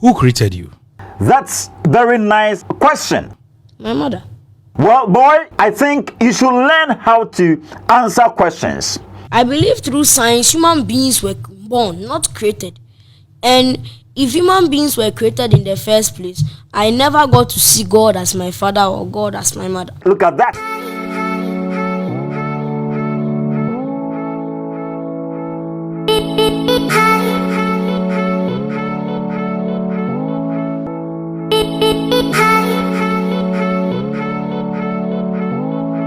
Who created you? That's very nice question. My mother. Well, boy, I think you should learn how to answer questions. I believe through science, human beings were born, not created. And if human beings were created in the first place, I never got to see God as my father or God as my mother. Look at that.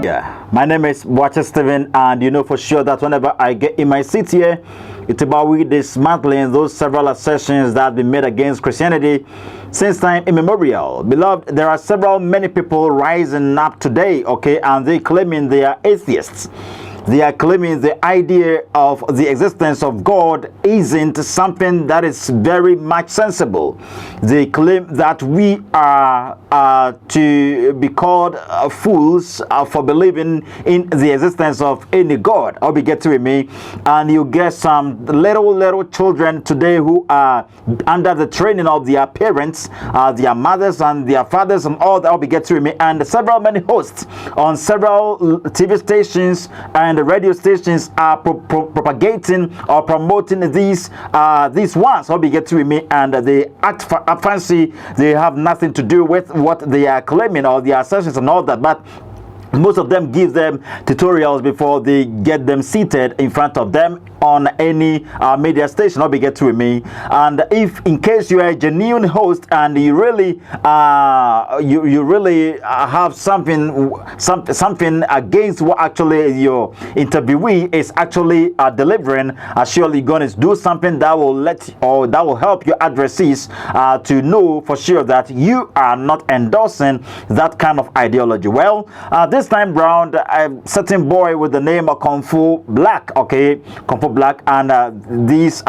Yeah, my name is Watcher Steven, and you know for sure that whenever I get in my seat here, it's about we dismantling those several assertions that have been made against Christianity since time immemorial. Beloved, there are many people rising up today, okay, and they claiming they are atheists. They are claiming the idea of the existence of God isn't something that is very much sensible. They claim that we are to be called fools for believing in the existence of any God. I'll be getting with me, and you get some little children today who are under the training of their parents, their mothers and their fathers, and all that. I'll be getting with me, and many hosts on several TV stations and the radio stations are propagating or promoting these ones. I'll be getting with me, and they act fancy. They have nothing to do with what they are claiming or the assertions and all that, but most of them give them tutorials before they get them seated in front of them on any media station. I'll be getting with me, and if in case you are a genuine host and you really have something against what actually your interviewee is actually delivering, surely you're going to do something that will help your addressees to know for sure that you are not endorsing that kind of ideology. Well, this time round, a certain boy with the name of Okomfo Black, okay, Okomfo Black, and these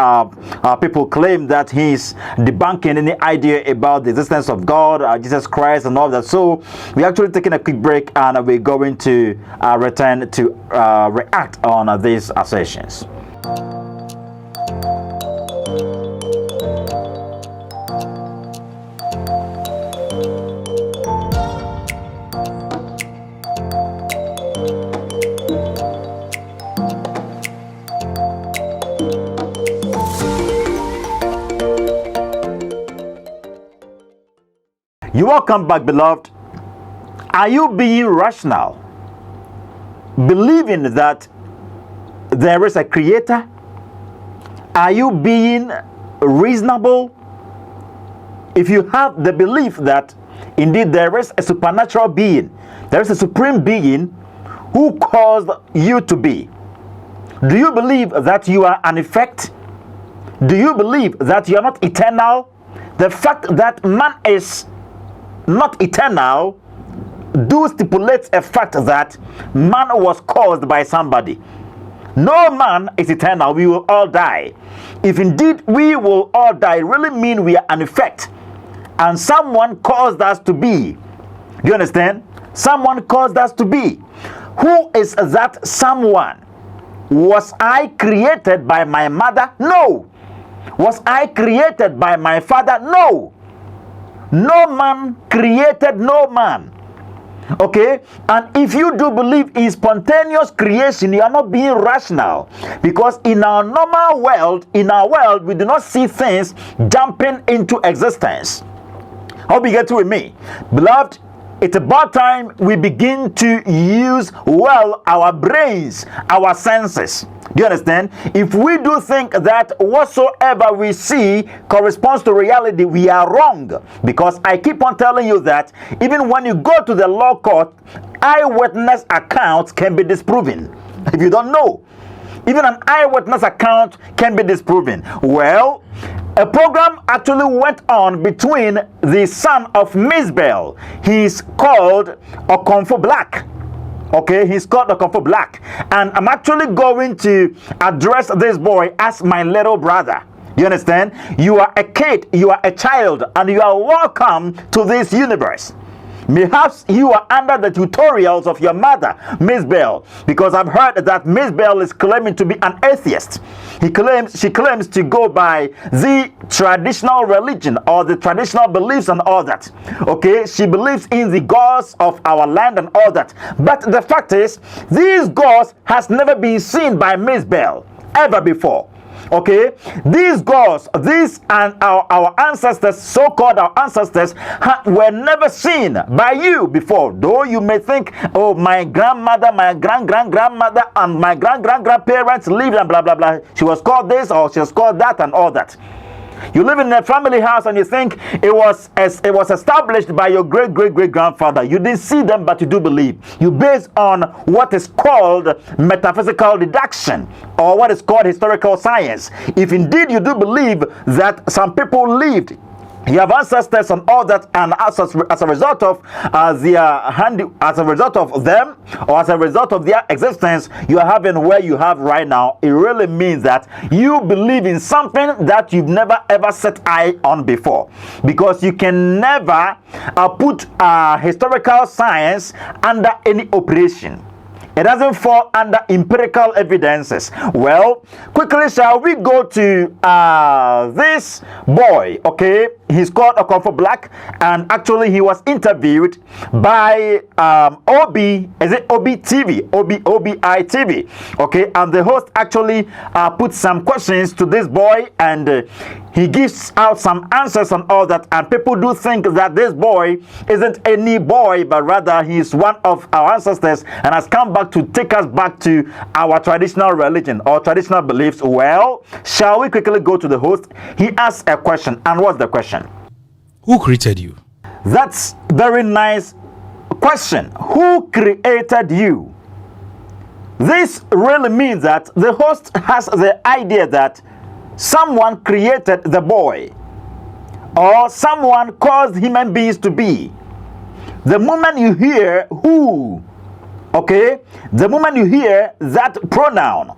people claim that he's debunking any idea about the existence of God, Jesus Christ, and all that. So we're actually taking a quick break, and we're going to return to react on these assertions. You're welcome back, beloved. Are you being rational, believing that there is a creator? Are you being reasonable if you have the belief that indeed there is a supernatural being, there is a supreme being who caused you to be? Do you believe that you are an effect? Do you believe that you are not eternal? The fact that man is not eternal do stipulate a fact that man was caused by somebody. No man is eternal. We will all die. If indeed we will all die, really mean we are an effect, and someone caused us to be. Do you understand? Someone caused us to be. Who is that someone? Was I created by my mother? No. Was I created by my father? No. No man created no man. Okay? And if you do believe in spontaneous creation, you are not being rational. Because in our normal world, we do not see things jumping into existence. Hope you get with me. Beloved, it's about time we begin to use well our brains, our senses. Do you understand? If we do think that whatsoever we see corresponds to reality, we are wrong. Because I keep on telling you that even when you go to the law court, eyewitness accounts can be disproven. If you don't know, even an eyewitness account can be disproven. Well, a program actually went on between the son of Mzbel. He's called Okomfo Black. Okay, he's called Okomfo Black. And I'm actually going to address this boy as my little brother. You understand? You are a kid, you are a child, and you are welcome to this universe. Perhaps you are under the tutorials of your mother, Mzbel, because I've heard that Mzbel is claiming to be an atheist. She claims to go by the traditional religion or the traditional beliefs and all that. Okay, she believes in the gods of our land and all that. But the fact is, these gods has never been seen by Mzbel ever before. Okay, these gods, these and our ancestors, so-called our ancestors, were never seen by you before. Though you may think, oh, my grandmother, my grandmother, and my grandparents lived and blah blah blah. She was called this or she was called that and all that. You live in a family house and you think it was established by your great grandfather. You didn't see them, but you do believe. You base on what is called metaphysical deduction or what is called historical science. If indeed you do believe that some people lived, you have ancestors and all that, and as a result of as a result of them, or as a result of their existence, you are having where you have right now. It really means that you believe in something that you've never ever set eye on before, because you can never put historical science under any operation. It doesn't fall under empirical evidences. Well, quickly shall we go to this boy, okay? He's called Okomfo Black, and actually he was interviewed by OBI TV, okay? And the host actually put some questions to this boy, and he gives out some answers and all that, and people do think that this boy isn't any boy, but rather he's one of our ancestors and has come back to take us back to our traditional religion or traditional beliefs. Well, shall we quickly go to the host? He asked a question, and what's the question? Who created you? That's very nice question. Who created you? This really means that the host has the idea that someone created the boy, or someone caused human beings to be. The moment you hear who, okay, the moment you hear that pronoun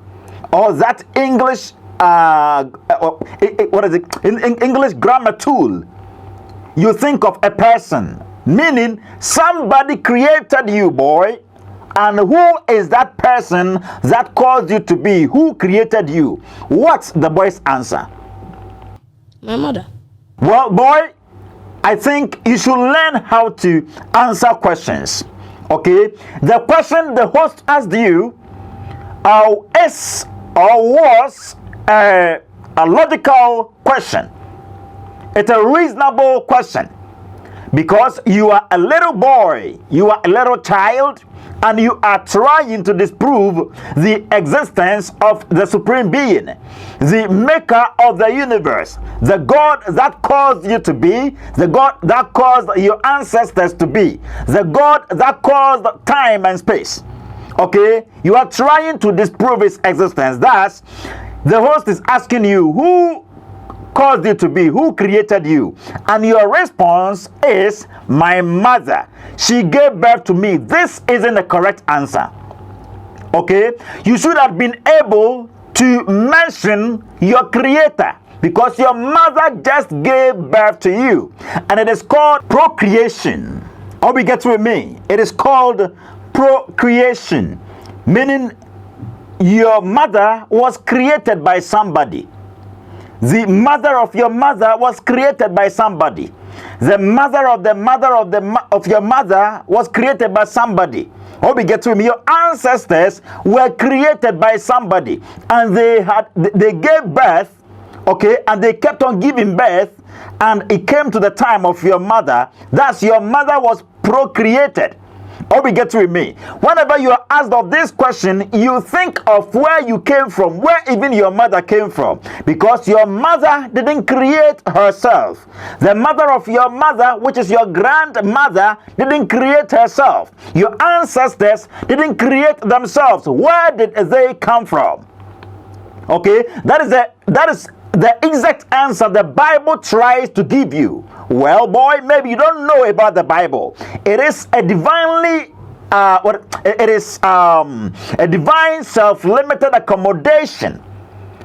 or that English what is it, in English grammar tool, you think of a person, meaning somebody created you, boy. And who is that person that caused you to be? Who created you? What's the boy's answer? My mother. Well, boy, I think you should learn how to answer questions. Okay? The question the host asked you is or was a logical question. It's a reasonable question, because you are a little boy, you are a little child, and you are trying to disprove the existence of the Supreme Being, the maker of the universe, the God that caused you to be, the God that caused your ancestors to be, the God that caused time and space. Okay? You are trying to disprove its existence. Thus, the host is asking you, who caused you to be? Who created you? And your response is, my mother. She gave birth to me. This isn't the correct answer. Okay? You should have been able to mention your creator, because your mother just gave birth to you. And it is called procreation. Or we get with me. It is called procreation, meaning your mother was created by somebody. The mother of your mother was created by somebody. The mother of the mother of your mother was created by somebody. Oh, we get to me. Your ancestors were created by somebody, and they gave birth, okay, and they kept on giving birth, and it came to the time of your mother. Thus, your mother was procreated. Or we get with me. Whenever you are asked of this question, you think of where you came from, where even your mother came from, because your mother didn't create herself. The mother of your mother, which is your grandmother, didn't create herself. Your ancestors didn't create themselves. Where did they come from? Okay, that is the exact answer the Bible tries to give you. Well, boy, maybe you don't know about the Bible. It is a divinely a divine self-limited accommodation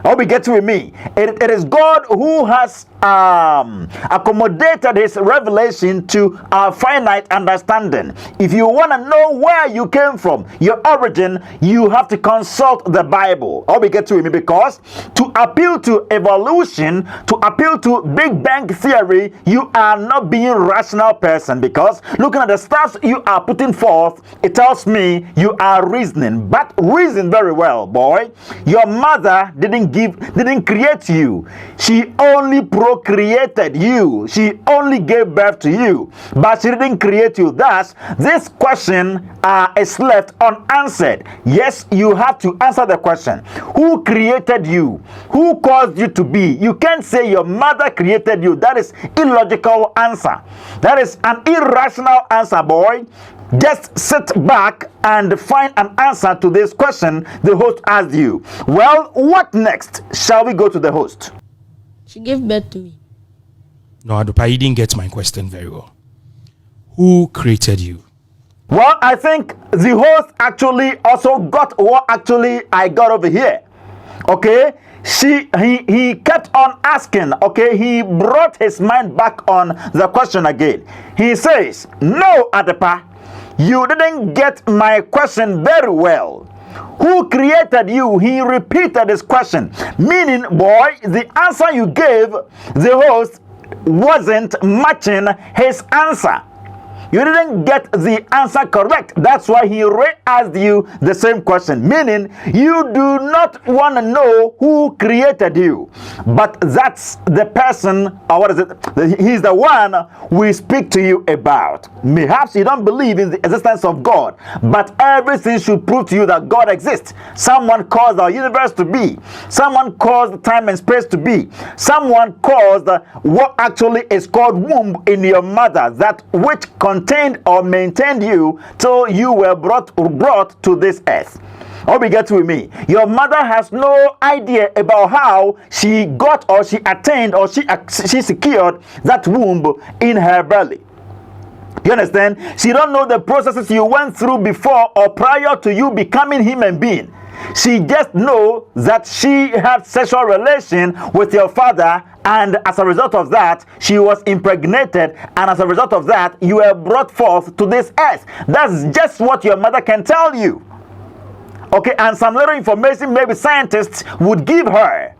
Or we get with me. It is God who has accommodated his revelation to our finite understanding. If you want to know where you came from, your origin, you have to consult the Bible. Or we get with me, because to appeal to evolution, to appeal to Big Bang theory, you are not being a rational person, because looking at the stuff you are putting forth, it tells me you are reasoning. But reason very well, boy. Your mother didn't create you. She only procreated you. She only gave birth to you, but she didn't create you. Thus, this question is left unanswered. Yes, you have to answer the question. Who created you? Who caused you to be? You can't say your mother created you. That is illogical answer. That is an irrational answer, boy. Just sit back and find an answer to this question the host asked you. Well, what next? Shall we go to the host? She gave birth to me. No, Adupa, you didn't get my question very well. Who created you? Well, I think the host actually also got what actually I got over here. Okay? He kept on asking. Okay? He brought his mind back on the question again. He says, no, Adepa, you didn't get my question very well. Who created you? He repeated his question. Meaning, boy, the answer you gave the host wasn't matching his answer. You didn't get the answer correct. That's why he re-asked you the same question. Meaning, you do not want to know who created you. But that's the person, or what is it? He's the one we speak to you about. Perhaps you don't believe in the existence of God, but everything should prove to you that God exists. Someone caused our universe to be. Someone caused time and space to be. Someone caused what actually is called womb in your mother, that which contained or maintained you till you were brought to this earth. Or we get with me. Your mother has no idea about how she got or she attained or she secured that womb in her belly. You understand? She don't know the processes you went through before or prior to you becoming human being. She just knows that she had sexual relation with your father, and as a result of that, she was impregnated, and as a result of that, you were brought forth to this earth. That's just what your mother can tell you. Okay, and some little information maybe scientists would give her.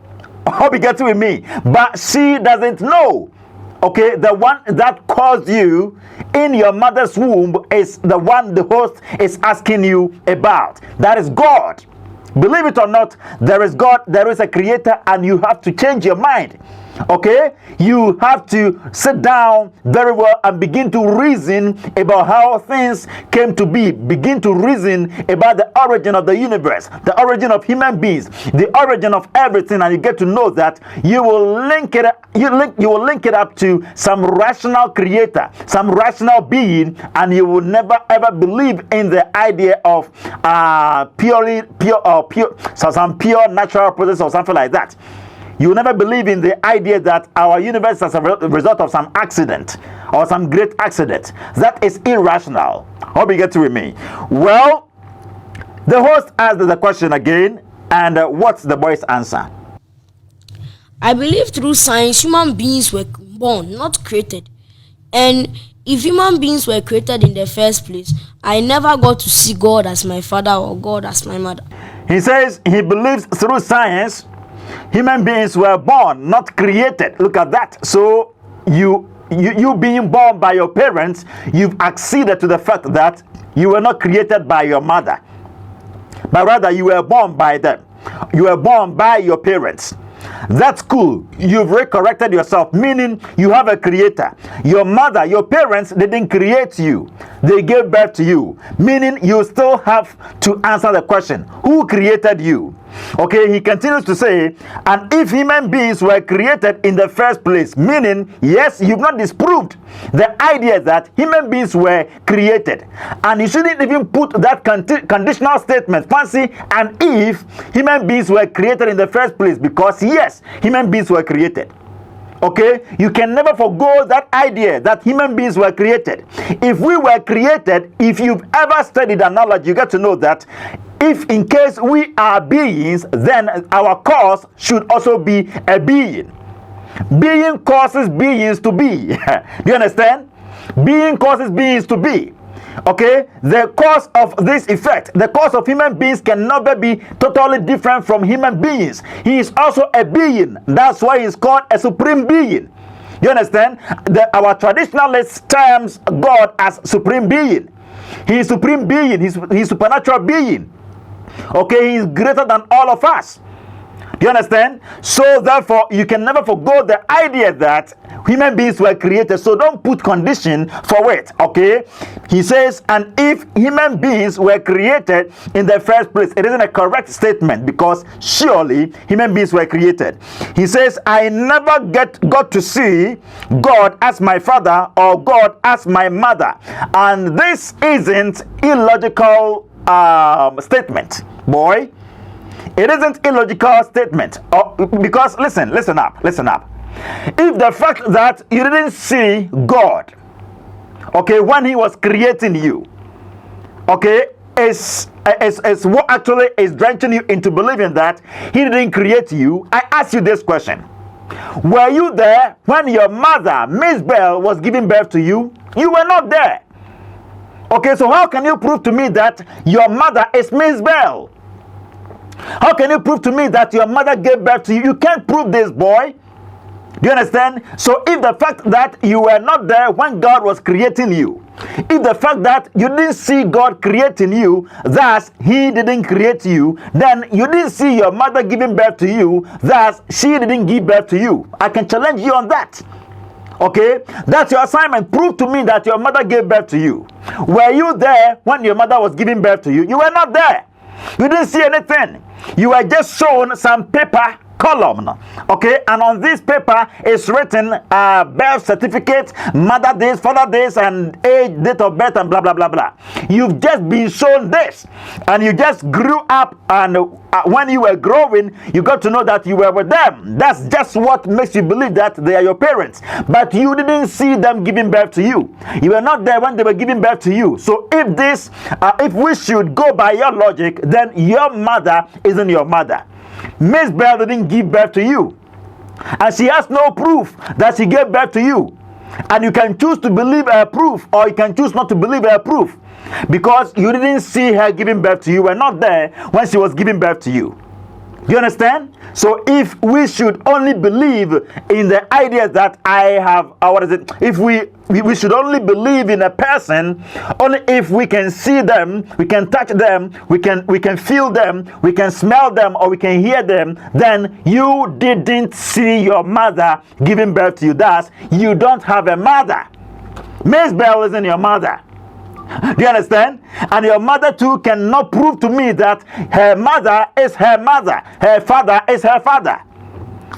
Hope you get with me. But she doesn't know. Okay, the one that caused you in your mother's womb is the one the host is asking you about. That is God. Believe it or not, there is God, there is a creator, and you have to change your mind. Okay? You have to sit down very well and begin to reason about how things came to be. Begin to reason about the origin of the universe, the origin of human beings, the origin of everything, and you get to know that you will link it up to some rational creator, some rational being, and you will never ever believe in the idea of some pure natural process or something like that. You never believe in the idea that our universe is a result of some accident or some great accident. That is irrational. Hope you get with me. Well, the host asked the question again, and what's the boy's answer? I believe through science, human beings were born, not created. And if human beings were created in the first place, I never got to see God as my father or God as my mother. He says he believes through science, human beings were born, not created. Look at that. So you being born by your parents, you've acceded to the fact that you were not created by your mother, but rather you were born by them. You were born by your parents. That's cool. You've recorrected yourself, meaning you have a creator. Your mother, your parents didn't create you. They gave birth to you, meaning you still have to answer the question, who created you? Okay, he continues to say, and if human beings were created in the first place, meaning, yes, you've not disproved the idea that human beings were created. And you shouldn't even put that conditional statement, fancy, and if human beings were created in the first place, because yes, human beings were created. Okay, you can never forgo that idea that human beings were created. If we were created, if you've ever studied analogy, you get to know that if in case we are beings, then our cause should also be a being. Being causes beings to be. Do you understand? Being causes beings to be. Okay, the cause of this effect, the cause of human beings can never be totally different from human beings. He is also a being. That's why he's called a supreme being. You understand? Our traditionalist terms God as supreme being. He is supreme being. He's supernatural being. Okay, he is greater than all of us. Do you understand? So therefore, you can never forgo the idea that human beings were created. So don't put condition for it. Okay, he says, and if human beings were created in the first place, it isn't a correct statement, because surely human beings were created. He says, I never got to see God as my father or God as my mother, and this isn't illogical statement, boy. It isn't illogical statement, because listen up. If the fact that you didn't see God, okay, when he was creating you, okay, is what actually is drenching you into believing that he didn't create you, I ask you this question: were you there when your mother, Mzbel, was giving birth to you? You were not there. Okay, so how can you prove to me that your mother is Mzbel? How can you prove to me that your mother gave birth to you? You can't prove this, boy. Do you understand? So if the fact that you were not there when God was creating you, if the fact that you didn't see God creating you, thus he didn't create you, then you didn't see your mother giving birth to you, thus she didn't give birth to you. I can challenge you on that. Okay, that's your assignment. Prove to me that your mother gave birth to you. Were you there when your mother was giving birth to you? You were not there. You didn't see anything. You were just shown some paper column, okay, and on this paper is written birth certificate, mother days, father days, and age, date of birth, and blah blah blah blah. You've just been shown this, and you just grew up, and when you were growing, you got to know that you were with them. That's just what makes you believe that they are your parents, but you didn't see them giving birth to you. You were not there when they were giving birth to you. So if we should go by your logic, then your mother isn't your mother. Mzbel didn't give birth to you, and she has no proof that she gave birth to you. And you can choose to believe her proof, or you can choose not to believe her proof, because you didn't see her giving birth to you. You were not there when she was giving birth to you. Do you understand? So if we should only believe in the idea that if we should only believe in a person only if we can see them, we can touch them, we can feel them, we can smell them, or we can hear them, then you didn't see your mother giving birth to you. Thus, you don't have a mother. Mzbel isn't your mother. Do you understand? And your mother too cannot prove to me that her mother is her mother, her father is her father.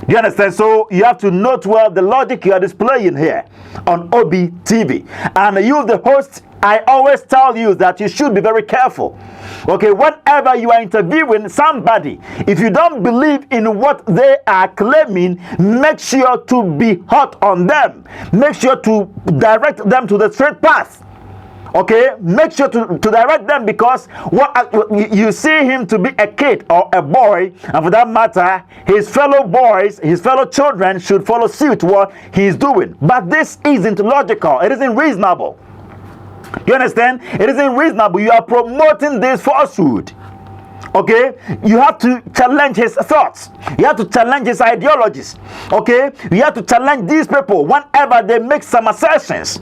Do you understand? So you have to note well the logic you are displaying here on Obi TV. And you, the host, I always tell you that you should be very careful. Okay, whenever you are interviewing somebody, if you don't believe in what they are claiming, make sure to be hot on them. Make sure to direct them to the straight path. Okay, make sure to direct them, because what you see him to be a kid or a boy, and for that matter, his fellow boys, his fellow children should follow suit what he's doing. But this isn't logical. It isn't reasonable. You understand? It isn't reasonable. You are promoting this falsehood. Okay, you have to challenge his thoughts. You have to challenge his ideologies. Okay, you have to challenge these people whenever they make some assertions.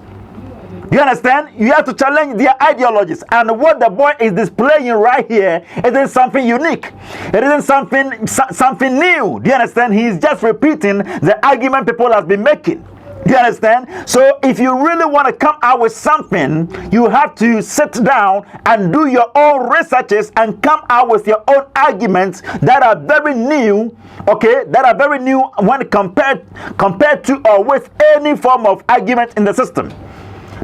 You understand? You have to challenge their ideologies. And what the boy is displaying right here isn't something unique. It isn't something new. Do you understand? He's just repeating the argument people have been making. Do you understand? So if you really want to come out with something, you have to sit down and do your own researches and come out with your own arguments that are very new, okay, that are very new when compared to or with any form of argument in the system.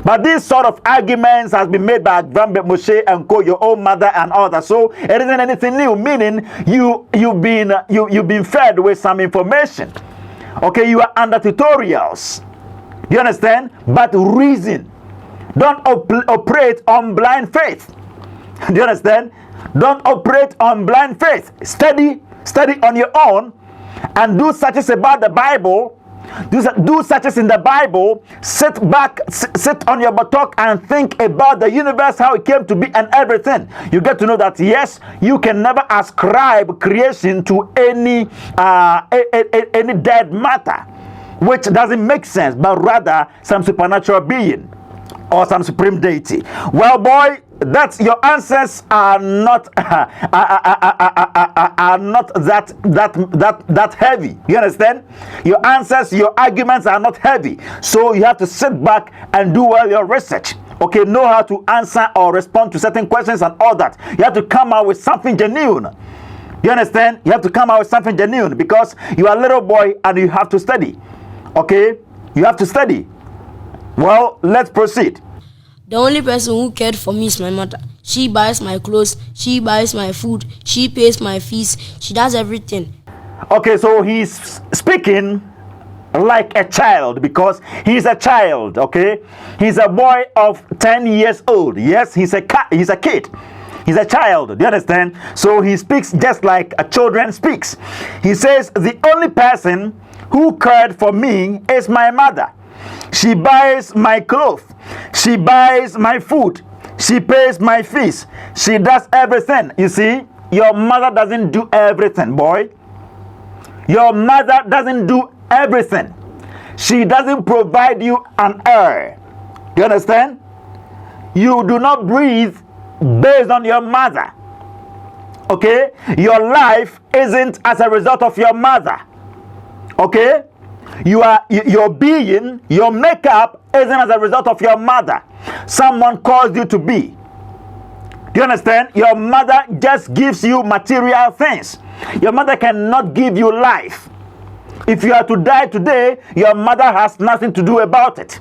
But this sort of arguments has been made by Grandma Moshe and Co, your own mother and others. So it isn't anything new, meaning you've been fed with some information. Okay, you are under tutorials. Do you understand? But reason. Don't operate on blind faith. Do you understand? Don't operate on blind faith. Study on your own, and do searches about the Bible. Do searches in the Bible. Sit on your buttock and think about the universe, how it came to be, and everything. You get to know that yes, you can never ascribe creation to any dead matter, which doesn't make sense, but rather some supernatural being or some supreme deity. Well, boy, that's your answers are not are not that heavy. You understand? Your answers, your arguments are not heavy. So you have to sit back and do well your research. Okay, know how to answer or respond to certain questions and all that. You have to come out with something genuine. You understand? You have to come out with something genuine because you are a little boy and you have to study. Okay? You have to study. Well, let's proceed. The only person who cared for me is my mother. She buys my clothes, she buys my food, she pays my fees, she does everything. Okay, so he's speaking like a child because he's a child, okay? He's a boy of 10 years old. Yes, he's a kid. He's a child. Do you understand? So he speaks just like a children speaks. He says, the only person who cared for me is my mother. She buys my clothes. She buys my food. She pays my fees. She does everything. You see, your mother doesn't do everything, boy. Your mother doesn't do everything. She doesn't provide you an air. You understand? You do not breathe based on your mother. Okay? Your life isn't as a result of your mother. Okay? Your being, your makeup isn't as a result of your mother. Someone caused you to be. Do you understand? Your mother just gives you material things. Your mother cannot give you life. If you are to die today, your mother has nothing to do about it.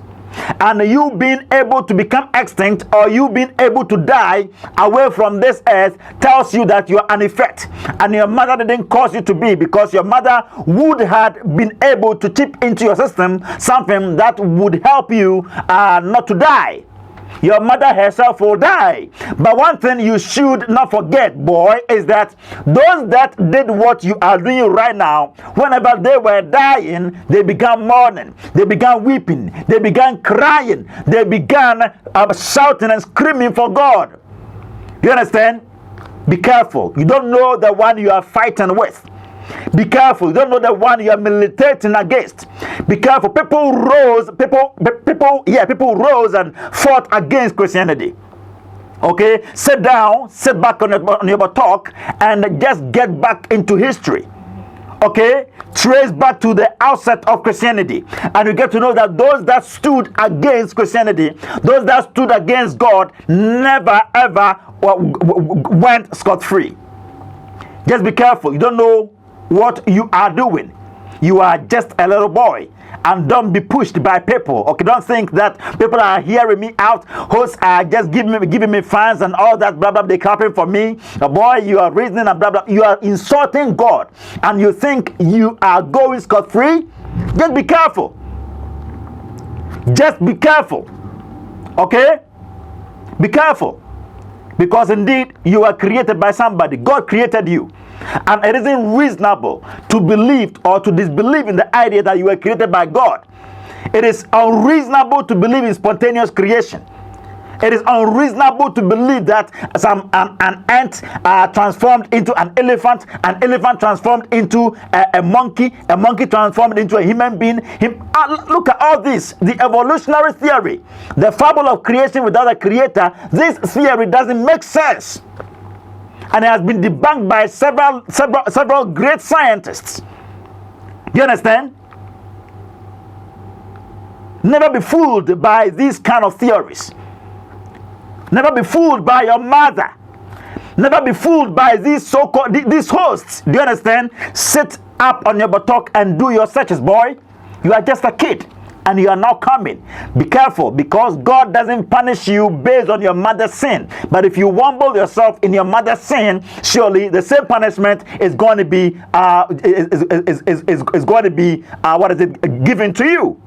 And you being able to become extinct or you being able to die away from this earth tells you that you are an effect. And your mother didn't cause you to be, because your mother would have been able to chip into your system something that would help you not to die. Your mother herself will die. But one thing you should not forget, boy, is that those that did what you are doing right now, whenever they were dying, they began mourning, they began weeping, they began crying, they began shouting and screaming for God. You understand? Be careful. You don't know the one you are fighting with. Be careful. You don't know the one you are militating against. Be careful. People rose and fought against Christianity. Okay? Sit down, sit back on your talk, and just get back into history. Okay? Trace back to the outset of Christianity, and you get to know that those that stood against Christianity, those that stood against God, never ever went scot-free. Just be careful. You don't know what you are doing. You are just a little boy, and don't be pushed by people. Okay, don't think that people are hearing me out, hosts are just giving me fans and all that, blah blah, they clapping for me. Boy, you are reasoning and blah blah, you are insulting God, and you think you are going scot-free. Just be careful. Just be careful. Okay, be careful, because indeed you are created by somebody. God created you. And it isn't reasonable to believe or to disbelieve in the idea that you were created by God. It is unreasonable to believe in spontaneous creation. It is unreasonable to believe that an ant transformed into an elephant transformed into a monkey transformed into a human being. Look at all this. The evolutionary theory, the fable of creation without a creator, this theory doesn't make sense. And it has been debunked by several great scientists. Do you understand? Never be fooled by these kind of theories. Never be fooled by your mother. Never be fooled by these these hosts. Do you understand? Sit up on your buttock and do your searches, boy. You are just a kid. and you are now coming. Be careful, because God doesn't punish you based on your mother's sin. But if you humble yourself in your mother's sin, surely the same punishment is going to be given to you.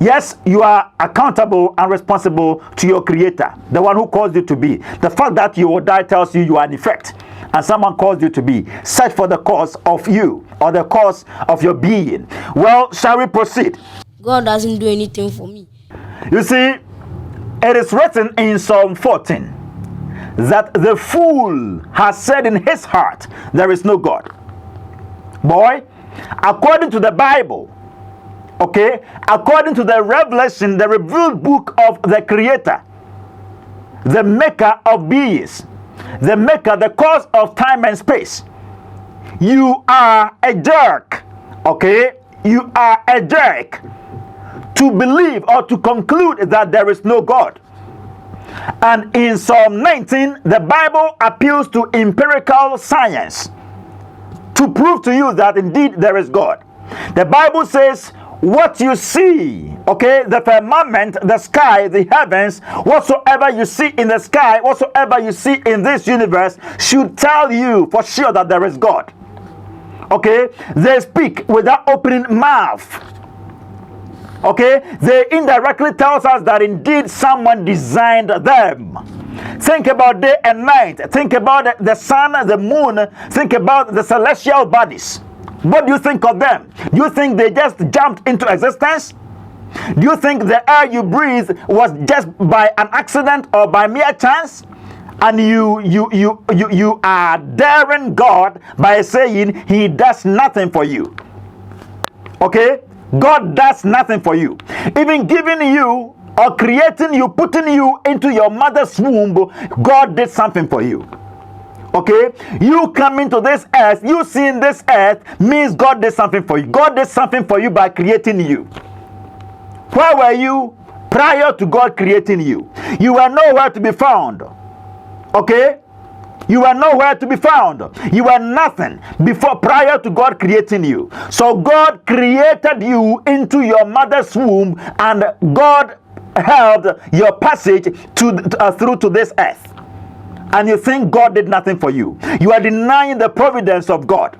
Yes, you are accountable and responsible to your Creator, the one who caused you to be. The fact that you will die tells you you are in effect, and someone caused you to be. Search for the cause of you, or the cause of your being. Well, shall we proceed? God doesn't do anything for me. You see, it is written in Psalm 14 that the fool has said in his heart, there is no God. Boy, according to the Bible, okay, according to the revelation, the revealed book of the Creator, the maker of beings, the maker, the cause of time and space, you are a jerk. Okay, you are a jerk to believe or to conclude that there is no God. And in Psalm 19, the Bible appeals to empirical science to prove to you that indeed there is God. The Bible says, what you see, okay, the firmament, the sky, the heavens, whatsoever you see in the sky, whatsoever you see in this universe, should tell you for sure that there is God. Okay, they speak without opening mouth. Okay, they indirectly tells us that indeed someone designed them. Think about day and night. Think about the sun, the moon. Think about the celestial bodies. What do you think of them? Do you think they just jumped into existence? Do you think the air you breathe was just by an accident or by mere chance? And you are daring God by saying He does nothing for you. Okay? God does nothing for you. Even giving you or creating you, putting you into your mother's womb, God did something for you. Okay, you coming to this earth, you seeing this earth means God did something for you. God did something for you by creating you. Where were you prior to God creating you? You were nowhere to be found. Okay, you were nowhere to be found. You were nothing before, prior to God creating you. So God created you into your mother's womb, and God held your passage through to this earth. And you think God did nothing for you. You are denying the providence of God.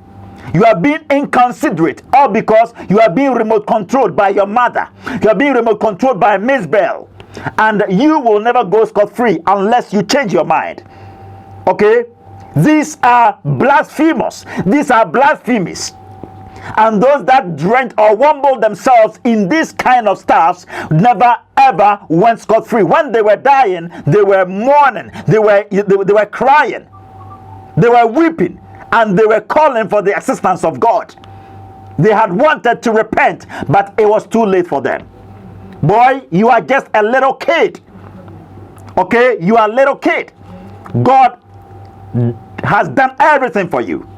You are being inconsiderate, all because you are being remote controlled by your mother. You are being remote controlled by Mzbel. And you will never go scot-free unless you change your mind. Okay? These are blasphemous. These are blasphemies. And those that drench or wumble themselves in this kind of stuff never ever went scot-free. When they were dying, they were mourning, they were crying, they were weeping, and they were calling for the assistance of God. They had wanted to repent, but it was too late for them. Boy, you are just a little kid. Okay, you are a little kid. God has done everything for you.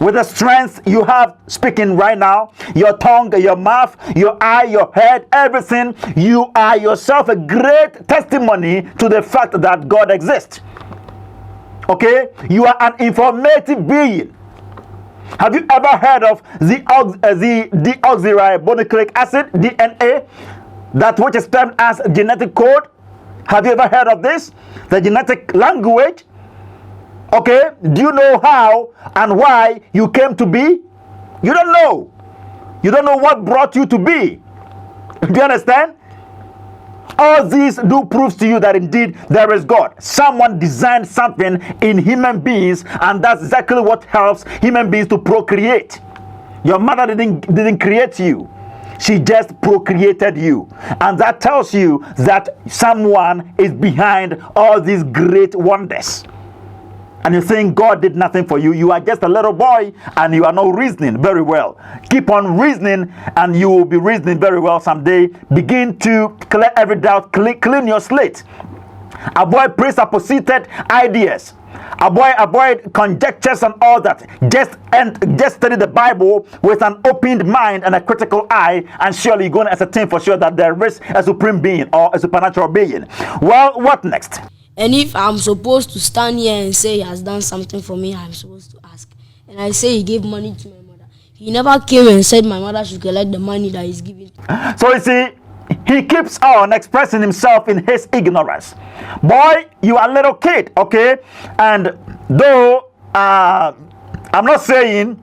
With the strength you have speaking right now, your tongue, your mouth, your eye, your head, everything, you are yourself a great testimony to the fact that God exists. Okay? You are an informative being. Have you ever heard of the deoxyribonucleic acid, DNA, that which is termed as genetic code? Have you ever heard of this? The genetic language? Okay, do you know how and why you came to be? You don't know. You don't know what brought you to be. Do you understand? All these do proves to you that indeed there is God. Someone designed something in human beings, and that's exactly what helps human beings to procreate. Your mother didn't create you. She just procreated you. And that tells you that someone is behind all these great wonders. And you think God did nothing for you. You are just a little boy and you are not reasoning very well. Keep on reasoning and you will be reasoning very well someday. Begin to clear every doubt, clean your slate. Avoid presupposited ideas. Avoid conjectures and all that. Just study the Bible with an opened mind and a critical eye, and surely you're going to ascertain for sure that there is a supreme being or a supernatural being. Well, what next? And if I'm supposed to stand here and say He has done something for me, I'm supposed to ask. And I say He gave money to my mother, He never came and said my mother should collect the money that he's giving. So you see, he keeps on expressing himself in his ignorance. Boy, you are a little kid, okay? And though I'm not saying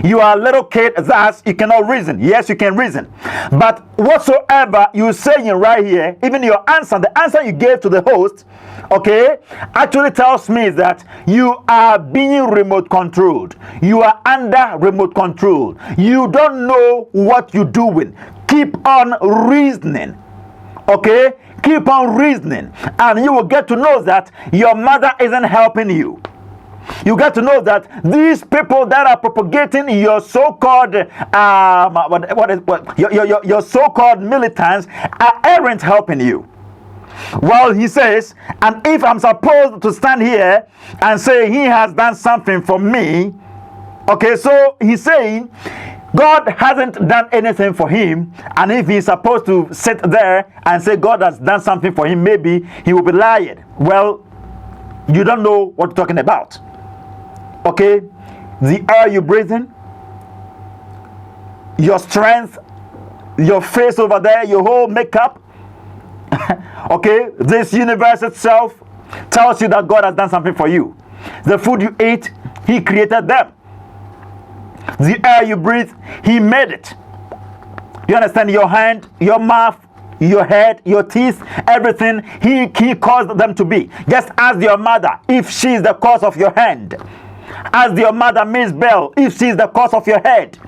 you are a little kid, thus you cannot reason. Yes, you can reason. But whatsoever you're saying right here, even your answer, the answer you gave to the host, okay, actually tells me that you are being remote controlled. You are under remote control. You don't know what you're doing. Keep on reasoning. Okay? Keep on reasoning. And you will get to know that your mother isn't helping you. You got to know that these people that are propagating your so-called your so-called militants aren't helping you. Well, he says, and if I'm supposed to stand here and say he has done something for me, okay, so he's saying God hasn't done anything for him, and if he's supposed to sit there and say God has done something for him, maybe he will be lying. Well, you don't know what you're talking about. Okay, the air you breathe in, your strength, your face over there, your whole makeup. Okay, this universe itself tells you that God has done something for you. The food you eat, he created them. The air you breathe, he made it. You understand? Your hand, your mouth, your head, your teeth, everything, he caused them to be. Just ask your mother if she is the cause of your hand. Ask your mother, Mzbel, if she is the cause of your head.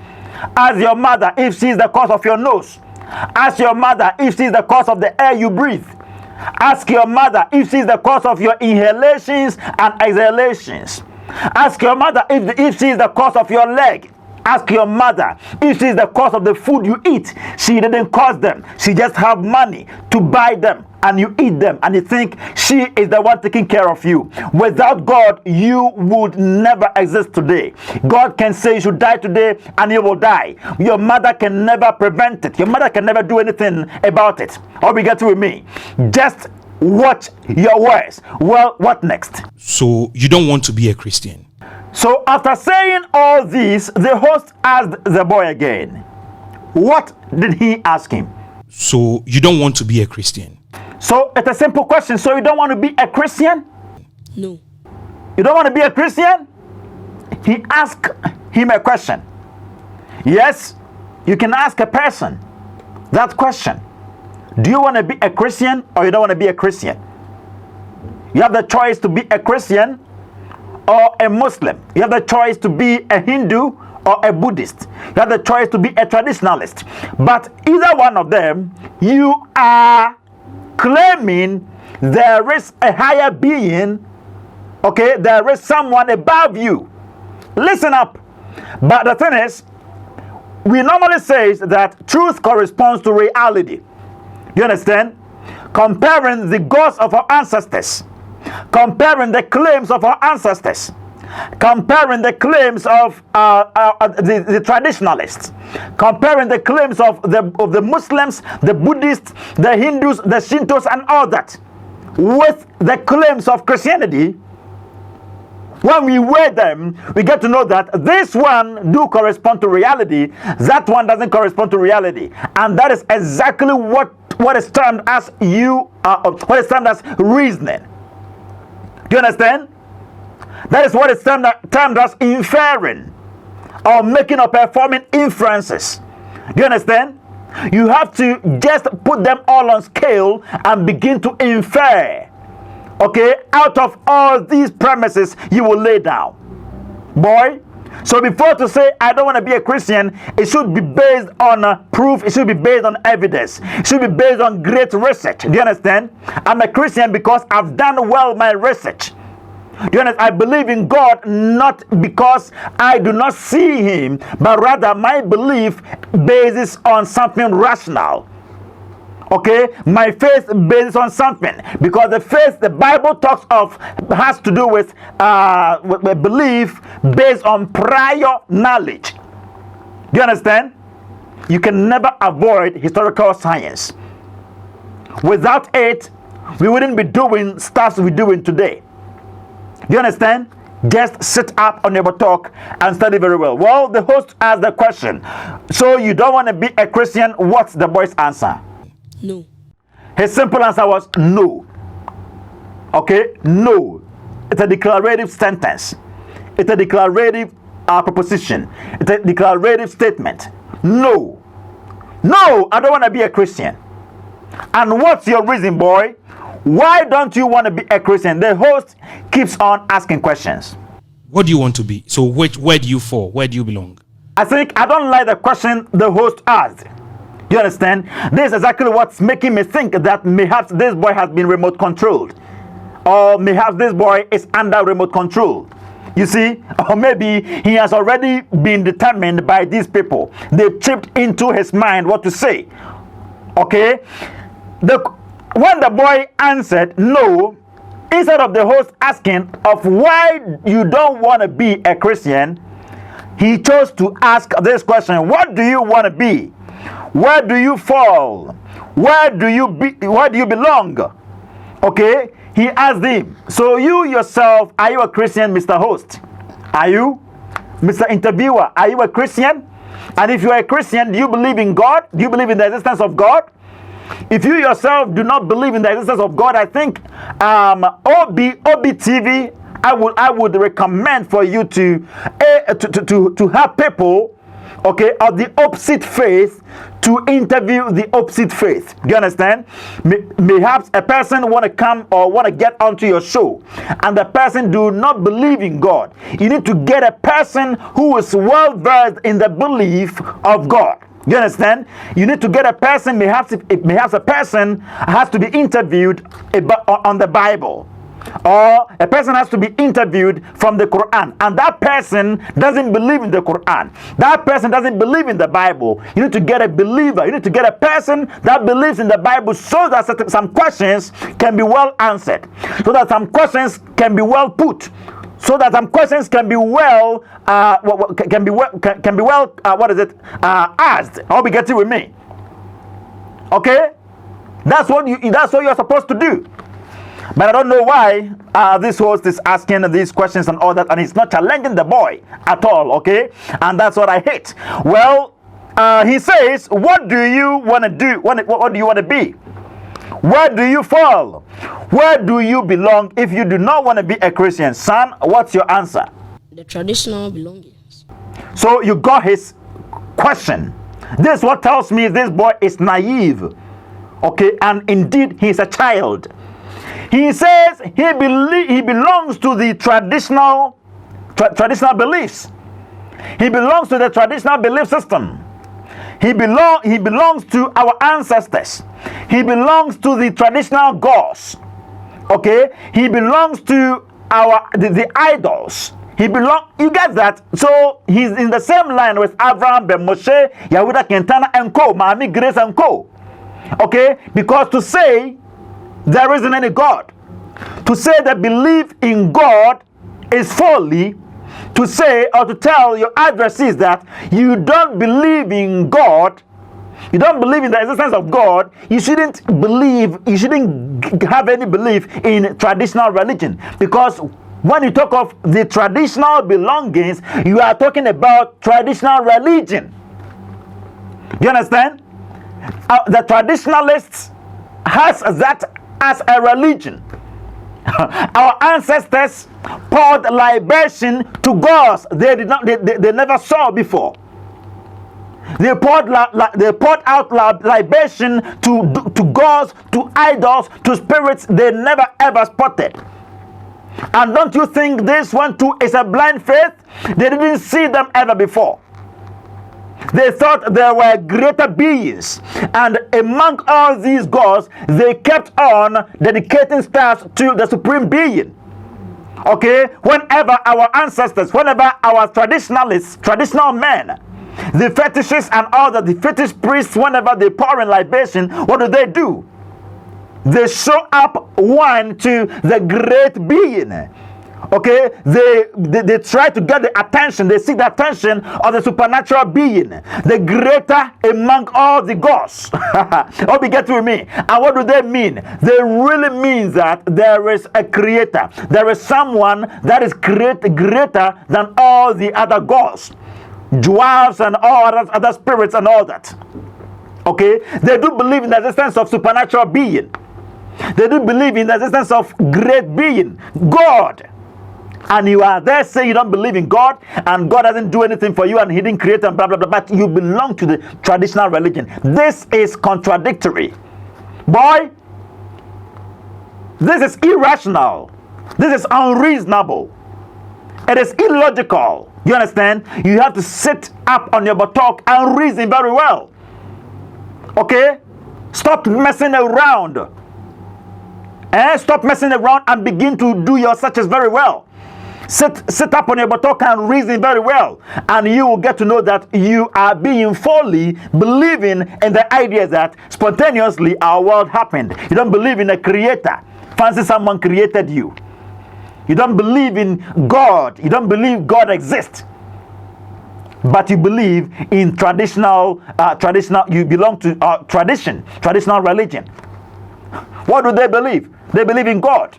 Ask your mother if she is the cause of your nose. Ask your mother if she is the cause of the air you breathe. Ask your mother if she is the cause of your inhalations and exhalations. Ask your mother if she is the cause of your leg. Ask your mother if she is the cause of the food you eat. She didn't cause them. She just have money to buy them, and you eat them, and you think she is the one taking care of you. Without God, you would never exist today. God can say you should die today, and you will die. Your mother can never prevent it. Your mother can never do anything about it. Or we get with me. Just watch your words. Well, what next? So you don't want to be a Christian? So after saying all this, the host asked the boy again. What did he ask him? So you don't want to be a Christian? So it's a simple question. So you don't want to be a Christian? No. You don't want to be a Christian? He asked him a question. Yes, you can ask a person that question. Do you want to be a Christian or you don't want to be a Christian? You have the choice to be a Christian or a Muslim. You have the choice to be a Hindu or a Buddhist. You have the choice to be a traditionalist. But either one of them, you are claiming there is a higher being. Okay, there is someone above you. Listen up. But the thing is, we normally say that truth corresponds to reality. You understand? Comparing the gods of our ancestors, comparing the claims of our ancestors, comparing the claims of the traditionalists, comparing the claims of the Muslims, the Buddhists, the Hindus, the Shintos, and all that, with the claims of Christianity. When we weigh them, we get to know that this one do correspond to reality, that one doesn't correspond to reality, and that is exactly what is termed as what is termed as reasoning. Do you understand? That is what is termed as inferring, or making or performing inferences. Do you understand? You have to just put them all on scale and begin to infer. Okay, out of all these premises you will lay down. Boy, so before to say I don't want to be a Christian, it should be based on proof, it should be based on evidence, it should be based on great research. Do you understand? I'm a Christian because I've done well my research. Do you understand? I believe in God not because I do not see him, but rather my belief bases on something rational. Okay, my faith based on something, because the faith the Bible talks of has to do with belief based on prior knowledge. Do you understand? You can never avoid historical science. Without it, we wouldn't be doing stuff we're doing today. Do you understand? just sit up on your buttock and study very well? Well, the host asked the question, so you don't want to be a Christian? What's the boy's answer? No. His simple answer was no. Okay, no. It's a declarative sentence. It's a declarative proposition. It's a declarative statement. No. No, I don't want to be a Christian. And what's your reason, boy? Why don't you want to be a Christian? The host keeps on asking questions. What do you want to be? So where do you fall? Where do you belong? I think I don't like the question the host asked. You understand? This is exactly what's making me think that perhaps this boy has been remote controlled. Or perhaps this boy is under remote control. You see? Or maybe he has already been determined by these people. They've chipped into his mind what to say. Okay? When the boy answered no, instead of the host asking of why you don't want to be a Christian, he chose to ask this question: what do you want to be? Where do you fall? Where do you belong? Okay? He asked him. So you yourself, are you a Christian, Mr. Host? Are you? Mr. Interviewer, are you a Christian? And if you are a Christian, do you believe in God? Do you believe in the existence of God? If you yourself do not believe in the existence of God, I think OBTV, I would recommend for you to have people, okay, of the opposite faith to interview the opposite faith. Do you understand? Perhaps a person want to come or want to get onto your show, and the person do not believe in God. You need to get a person who is well versed in the belief of God. You understand? You need to get a person, perhaps a person has to be interviewed on the Bible, or a person has to be interviewed from the Quran, and that person doesn't believe in the Quran. That person doesn't believe in the Bible. You need to get a believer. You need to get a person that believes in the Bible, so that some questions can be well answered, so that some questions can be well put, so that some questions can be well asked. I hope you get it with me. Okay, that's what you're supposed to do. But I don't know why this host is asking these questions and all that, and he's not challenging the boy at all. Okay, and that's what I hate. Well, he says, "What do you want to do? What do you want to be? Where do you fall? Where do you belong if you do not want to be a Christian?" Son, what's your answer? The traditional belongings. So you got his question. This what tells me this boy is naive. Okay, and indeed he's a child. He says he belongs to the traditional beliefs. He belongs to the traditional belief system. He belongs to our ancestors. He belongs to the traditional gods. Okay? He belongs to the idols. You get that? So he's in the same line with Abraham, Ben Moshe, Yahuda Kentana, and Co. Miami Grace and Co. Okay? Because to say there isn't any God, to say that belief in God is folly, to say or to tell your adversaries that you don't believe in God, you don't believe in the existence of God, you shouldn't have any belief in traditional religion. Because when you talk of the traditional belongings, you are talking about traditional religion. Do you understand? The traditionalists has that as a religion. Our ancestors poured libation to gods they never saw before. They poured out libation to gods, to idols, to spirits they never ever spotted. And don't you think this one too is a blind faith? They didn't see them ever before. They thought there were greater beings, and among all these gods, they kept on dedicating stars to the supreme being. Okay, whenever our ancestors, whenever our traditional men, the fetishists and all the fetish priests, whenever they pour in libation, what do? They show up wine to the great being. Okay, they try to get the attention, they seek the attention of the supernatural being, the greater among all the gods. Hope you get with me. And what do they mean? They really mean that there is a creator, there is someone that is greater than all the other gods, dwarves and all other spirits and all that. Okay, they do believe in the existence of supernatural being. They do believe in the existence of great being, God. And you are there saying you don't believe in God, and God doesn't do anything for you, and He didn't create and blah blah blah, but you belong to the traditional religion. This is contradictory. Boy, this is irrational. This is unreasonable. It is illogical. You understand? You have to sit up on your buttock and reason very well. Okay? Stop messing around. Stop messing around and begin to do your searches very well. Sit up on your buttock and reason very well, and you will get to know that you are being fully believing in the idea that spontaneously our world happened. You don't believe in a creator. Fancy someone created you. You don't believe in God. You don't believe God exists. But you believe in traditional. You belong to traditional religion. What do they believe? They believe in God.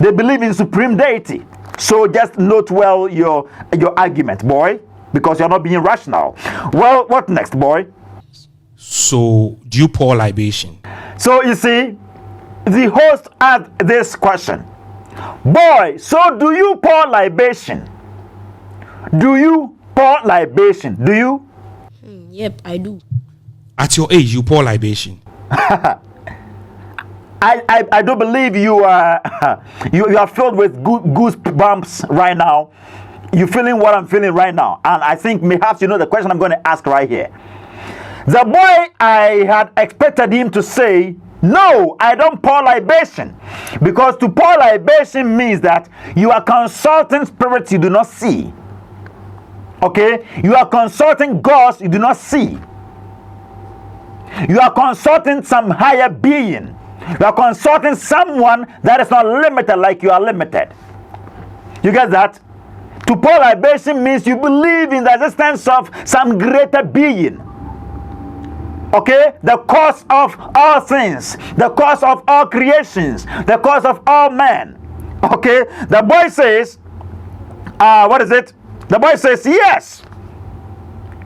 They believe in supreme deity. So just note well your argument, boy, because you're not being rational. Well, what next, boy? So, do you pour libation? So you see, the host asked this question. Boy, so do you pour libation? Do you pour libation? Do you? Yep, I do. At your age, you pour libation. I do believe you are you are filled with goosebumps right now. You're feeling what I'm feeling right now, and I think perhaps you know the question I'm going to ask right here. The boy, I had expected him to say, no, I don't pour libation, because to pour libation means that you are consulting spirits you do not see. Okay, you are consulting gods you do not see. You are consulting some higher being. You are consulting someone that is not limited like you are limited. You get that? To pour libation means you believe in the existence of some greater being. Okay? The cause of all things, the cause of all creations, the cause of all men. Okay? The boy says, what is it? The boy says, yes.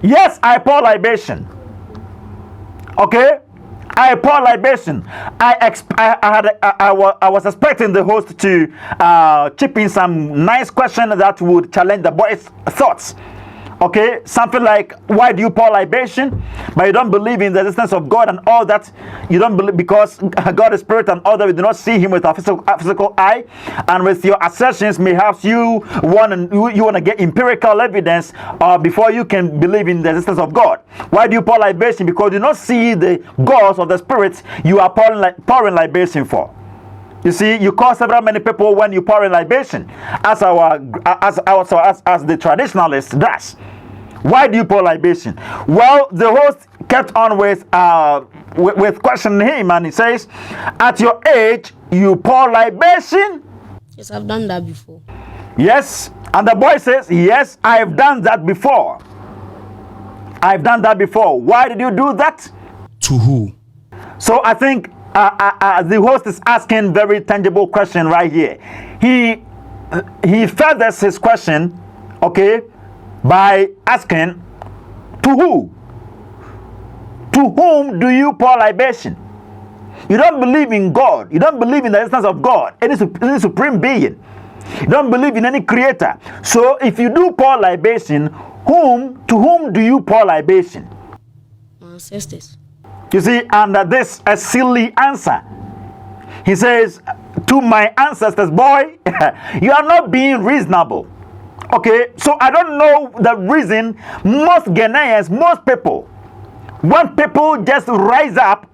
Yes, I pour libation. Okay? I pour libation. I was expecting the host to chip in some nice question that would challenge the boy's thoughts. Okay, something like, why do you pour libation? But you don't believe in the existence of God and all that. You don't believe because God is spirit and all that. We do not see Him with a physical eye. And with your assertions, perhaps you want to get empirical evidence before you can believe in the existence of God. Why do you pour libation? Because you do not see the gods of the spirits you are pouring libation for. You see, you call several many people when you pour in libation, as the traditionalist does. Why do you pour libation? Well, the host kept on with questioning him, and he says, "At your age, you pour libation?" Yes, I've done that before. Yes, and the boy says, "Yes, I've done that before. I've done that before." Why did you do that? To who? So I think. The host is asking very tangible question right here. He furthers his question, okay, by asking, to who? To whom do you pour libation? You don't believe in God. You don't believe in the existence of God, any supreme being. You don't believe in any creator. So if you do pour libation, to whom do you pour libation? My ancestors. You see, and this a silly answer. He says, to my ancestors, boy, you are not being reasonable. Okay, so I don't know the reason most Ghanaians, most people, when people just rise up,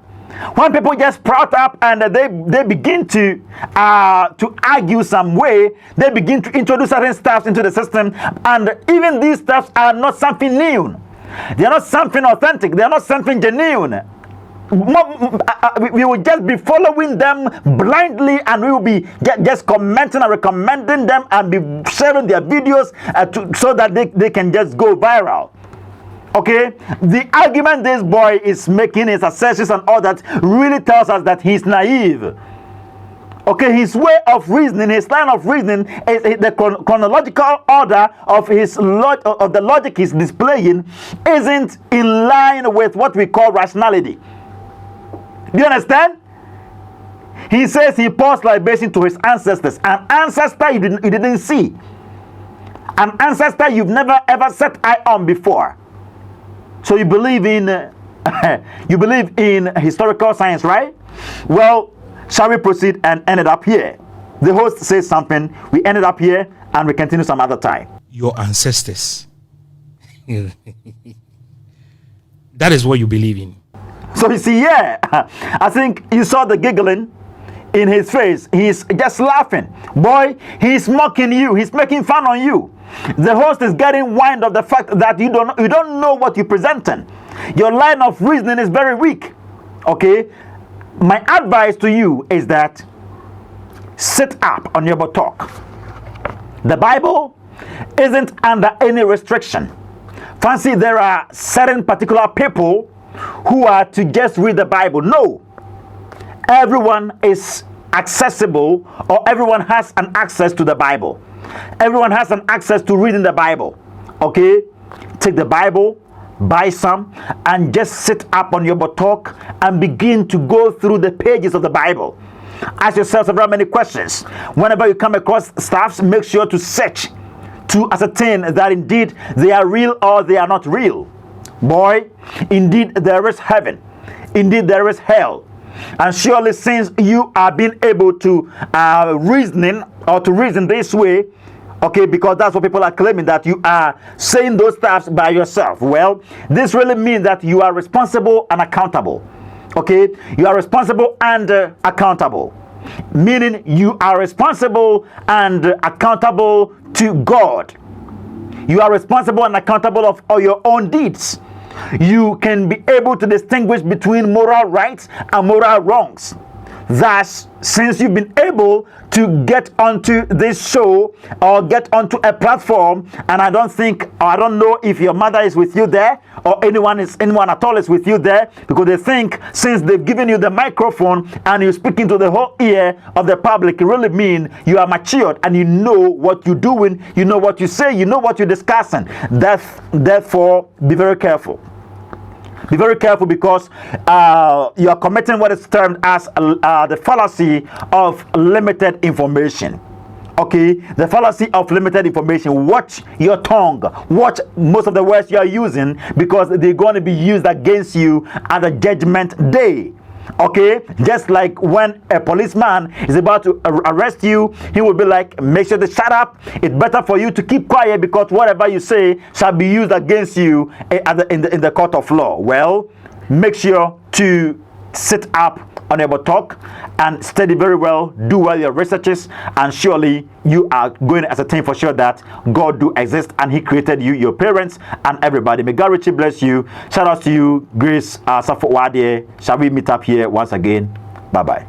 when people just sprout up and they begin to argue some way, they begin to introduce certain stuff into the system, and even these stuffs are not something new. They are not something authentic. They are not something genuine. we will just be following them blindly, and we will be just commenting and recommending them and be sharing their videos so that they can just go viral. Okay, the argument this boy is making, his assertions and all that, really tells us that he's naive. Okay, his way of reasoning, his line of reasoning, is the chronological order of the logic he's displaying isn't in line with what we call rationality. Do you understand? He says he pours libation to his ancestors, an ancestor you didn't see, an ancestor you've never ever set eye on before. So you believe in historical science, right? Well, shall we proceed and end it up here? The host says something, we ended up here, and we continue some other time. Your ancestors. That is what you believe in. So you see, yeah, I think you saw the giggling in his face. He's just laughing. Boy, he's mocking you. He's making fun on you. The host is getting wind of the fact that you don't know what you're presenting. Your line of reasoning is very weak. Okay? My advice to you is that sit up on your buttock. The Bible isn't under any restriction. Fancy there are certain particular people who are to just read the Bible. No. Everyone is accessible, or everyone has an access to the Bible. Everyone has an access to reading the Bible. Okay? Take the Bible, buy some, and just sit up on your buttock and begin to go through the pages of the Bible. Ask yourself several many questions. Whenever you come across stuffs, make sure to search to ascertain that indeed they are real or they are not real. Boy, indeed there is heaven. Indeed there is hell. And surely since you are being able to reason this way, okay, because that's what people are claiming, that you are saying those stuff by yourself. Well, this really means that you are responsible and accountable. Okay, you are responsible and accountable, meaning you are responsible and accountable to God. You are responsible and accountable of all your own deeds. You can be able to distinguish between moral rights and moral wrongs. Thus, since you've been able to get onto this show or get onto a platform, and I don't know if your mother is with you there or anyone at all is with you there, because they think since they've given you the microphone and you're speaking to the whole ear of the public, it really means you are matured and you know what you're doing, you know what you say, you know what you're discussing. Therefore, be very careful. Be very careful, because you are committing what is termed as the fallacy of limited information. Okay, the fallacy of limited information. Watch your tongue. Watch most of the words you are using, because they're going to be used against you at the judgment day. Okay, just like when a policeman is about to arrest you, he will be like, make sure to shut up. It's better for you to keep quiet, because whatever you say shall be used against you in the court of law. Well, make sure to sit up on your buttock and study very well, do well your researches, and surely you are going to ascertain for sure that God do exist and he created you, your parents, and everybody. May God richly bless you. Shout out to you, Grace Safo Wade. Shall we meet up here once again? Bye-bye.